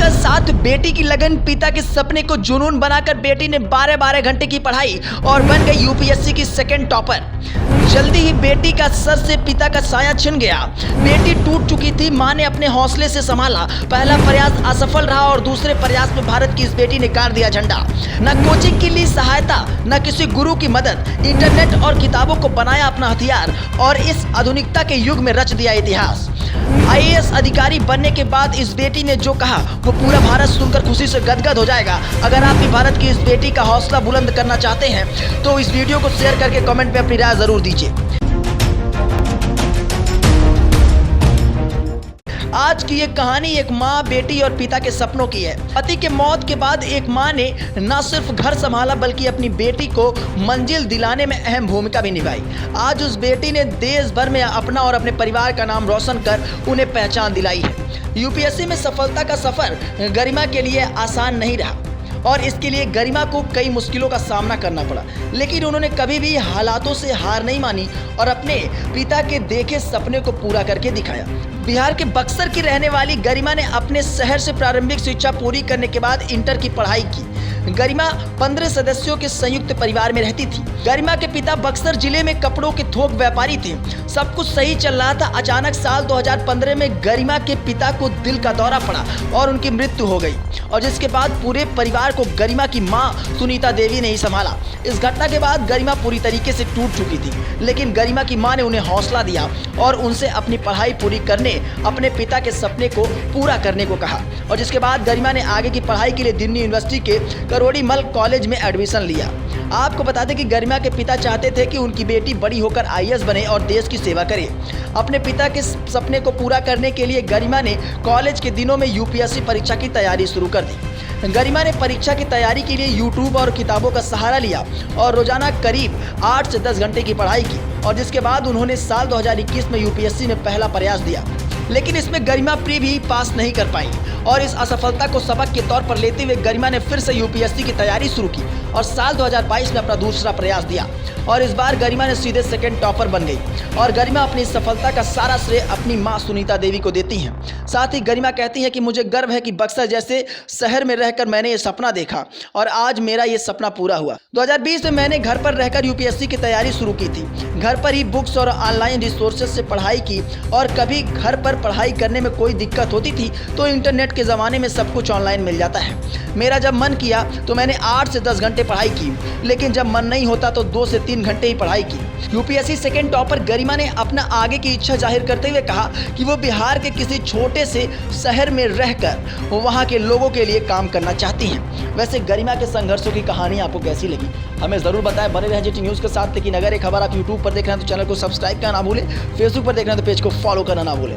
पिता साथ बेटी की लगन, पिता के सपने को जुनून बनाकर बेटी ने 12-12 घंटे की पढ़ाई और बन गई यूपीएससी की सेकंड टॉपर। जल्दी ही बेटी का सर से पिता का साया छिन गया। बेटी टूट चुकी थी, मां ने अपने हौसले से संभाला। पहला प्रयास असफल रहा और दूसरे प्रयास में भारत की इस बेटी ने गाड़ दिया झंडा। न कोचिंग के लिए सहायता, न किसी गुरु की मदद, इंटरनेट और किताबों को बनाया अपना हथियार और इस आधुनिकता के युग में रच दिया इतिहास। आईएएस अधिकारी बनने के बाद इस बेटी ने जो कहा वो पूरा भारत सुनकर खुशी से गदगद हो जाएगा। अगर आप भी भारत की इस बेटी का हौसला बुलंद करना चाहते हैं तो इस वीडियो को शेयर करके कमेंट में अपनी राय जरूर दीजिए। आज की ये कहानी एक माँ, बेटी और पिता के सपनों की है। पति के मौत के बाद एक माँ ने न सिर्फ घर संभाला बल्कि अपनी बेटी को मंजिल दिलाने में अहम भूमिका भी निभाई। आज उस बेटी ने देश भर में अपना और अपने परिवार का नाम रोशन कर उन्हें पहचान दिलाई है। यूपीएससी में सफलता का सफर गरिमा के लिए आसान नहीं रहा और इसके लिए गरिमा को कई मुश्किलों का सामना करना पड़ा, लेकिन उन्होंने कभी भी हालातों से हार नहीं मानी और अपने पिता के देखे सपने को पूरा करके दिखाया। बिहार के बक्सर की रहने वाली गरिमा ने अपने शहर से प्रारंभिक शिक्षा पूरी करने के बाद इंटर की पढ़ाई की। गरिमा 15 सदस्यों के संयुक्त परिवार में रहती थी। गरिमा के पिता बक्सर जिले में कपड़ों के थोक व्यापारी थे। सब कुछ सही चल रहा था। अचानक साल 2015 में गरिमा के पिता को दिल का दौरा पड़ा और उनकी मृत्यु हो गई, और जिसके बाद पूरे परिवार को गरिमा की मां सुनीता देवी ने ही संभाला। इस घटना के बाद गरिमा पूरी तरीके से टूट चुकी थी, लेकिन गरिमा की मां ने उन्हें हौसला दिया और उनसे अपनी पढ़ाई पूरी करने, अपने पिता के सपने को पूरा करने को कहा, और जिसके बाद गरिमा ने आगे की पढ़ाई के लिए दिल्ली यूनिवर्सिटी के करोड़ीमल कॉलेज में एडमिशन लिया। आपको बता दें कि गरिमा के पिता चाहते थे कि उनकी बेटी बड़ी होकर आईएएस बने और देश की सेवा करे। अपने पिता के सपने को पूरा करने के लिए गरिमा ने कॉलेज के दिनों में यूपीएससी परीक्षा की तैयारी शुरू कर दी। गरिमा ने परीक्षा की तैयारी के लिए यूट्यूब और किताबों का सहारा लिया और रोजाना करीब 8 से 10 घंटे की पढ़ाई की, और जिसके बाद उन्होंने साल 2021 में यूपीएससी में पहला प्रयास दिया, लेकिन इसमें गरिमा प्री भी पास नहीं कर पाई। और इस असफलता को सबक के तौर पर लेते हुए गरिमा ने फिर से यूपीएससी की तैयारी शुरू की और साल 2022 में अपना दूसरा प्रयास दिया, और इस बार गरिमा ने सीधे सेकंड टॉपर बन गई। और गरिमा अपनी सफलता का सारा श्रेय अपनी मां सुनीता देवी को देती हैं। साथ ही गरिमा कहती हैं कि मुझे गर्व है कि बक्सर जैसे शहर में रहकर मैंने ये सपना देखा और आज मेरा ये सपना पूरा हुआ। 2020 में मैंने घर पर रहकर यूपीएससी की तैयारी शुरू की थी। घर पर ही बुक्स और ऑनलाइन रिसोर्सेज से पढ़ाई की, और कभी घर पर पढ़ाई करने में कोई दिक्कत होती थी तो इंटरनेट के ज़माने में सब कुछ ऑनलाइन मिल जाता है। मेरा जब मन किया तो मैंने 8 से 10 घंटे पढ़ाई की, लेकिन जब मन नहीं होता तो 2 से 3 घंटे ही पढ़ाई की। यूपीएससी सेकंड टॉपर गरिमा ने अपना आगे की इच्छा जाहिर करते हुए कहा कि वो बिहार के किसी छोटे से शहर में रहकर वहाँ के लोगों के लिए काम करना चाहती हैं। वैसे गरिमा के संघर्षों की कहानी आपको कैसी लगी हमें ज़रूर बताएं। बने रहें जीटी न्यूज़ के साथ। लेकिन अगर ये खबर आप यूट्यूब पर देख रहे हैं तो चैनल को सब्सक्राइब करना ना भूलें, फेसबुक पर देख रहे हैं तो पेज को फॉलो करना ना भूलें।